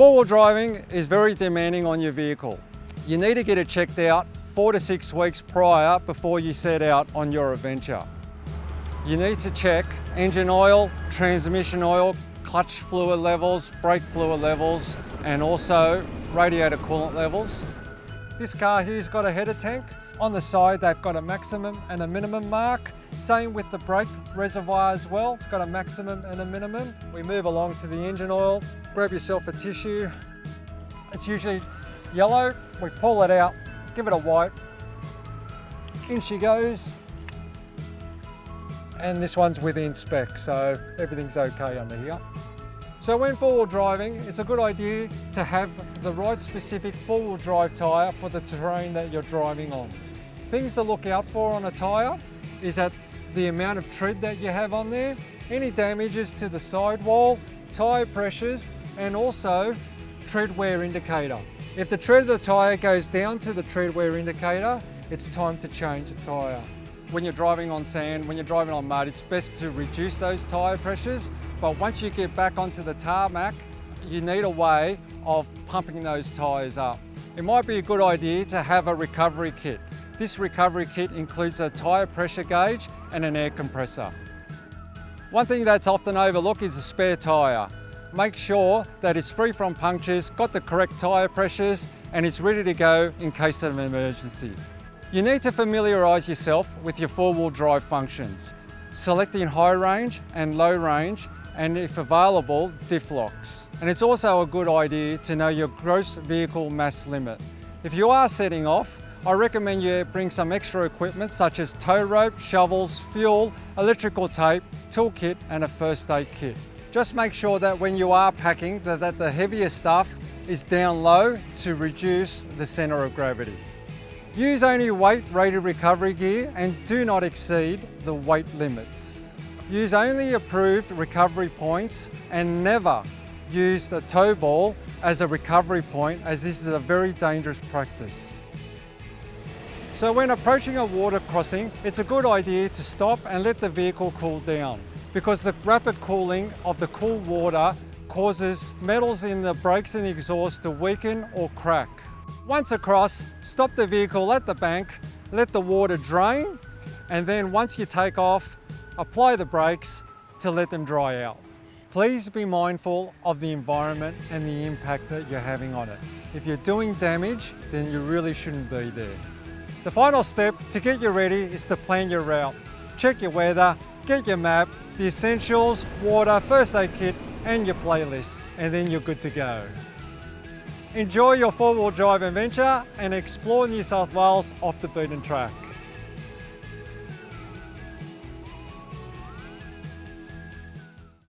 Four-wheel driving is very demanding on your vehicle. You need to get it checked out 4 to 6 weeks prior before you set out on your adventure. You need to check engine oil, transmission oil, clutch fluid levels, brake fluid levels, and also radiator coolant levels. This car here's got a header tank. On the side they've got a maximum and a minimum mark. Same with the brake reservoir as well. It's got a maximum and a minimum. We move along to the engine oil. Grab yourself a tissue. It's usually yellow. We pull it out, give it a wipe. In she goes. And this one's within spec, so everything's okay under here. So when four-wheel driving, it's a good idea to have the right specific four-wheel drive tyre for the terrain that you're driving on. Things to look out for on a tyre is that the amount of tread that you have on there, any damages to the sidewall, tyre pressures, and also tread wear indicator. If the tread of the tyre goes down to the tread wear indicator, it's time to change the tyre. When you're driving on sand, when you're driving on mud, it's best to reduce those tyre pressures. But once you get back onto the tarmac, you need a way of pumping those tyres up. It might be a good idea to have a recovery kit. This recovery kit includes a tyre pressure gauge and an air compressor. One thing that's often overlooked is a spare tyre. Make sure that it's free from punctures, got the correct tyre pressures, and it's ready to go in case of an emergency. You need to familiarise yourself with your four-wheel drive functions, selecting high range and low range, and if available, diff locks. And it's also a good idea to know your gross vehicle mass limit. If you are setting off, I recommend you bring some extra equipment such as tow rope, shovels, fuel, electrical tape, toolkit, and a first aid kit. Just make sure that when you are packing that the heavier stuff is down low to reduce the centre of gravity. Use only weight-rated recovery gear and do not exceed the weight limits. Use only approved recovery points and never use the tow ball as a recovery point, as this is a very dangerous practice. So when approaching a water crossing, it's a good idea to stop and let the vehicle cool down, because the rapid cooling of the cool water causes metals in the brakes and the exhaust to weaken or crack. Once across, stop the vehicle at the bank, let the water drain, and then once you take off, apply the brakes to let them dry out. Please be mindful of the environment and the impact that you're having on it. If you're doing damage, then you really shouldn't be there. The final step to get you ready is to plan your route. Check your weather, get your map, the essentials, water, first aid kit, and your playlist, and then you're good to go. Enjoy your four-wheel drive adventure and explore New South Wales off the beaten track.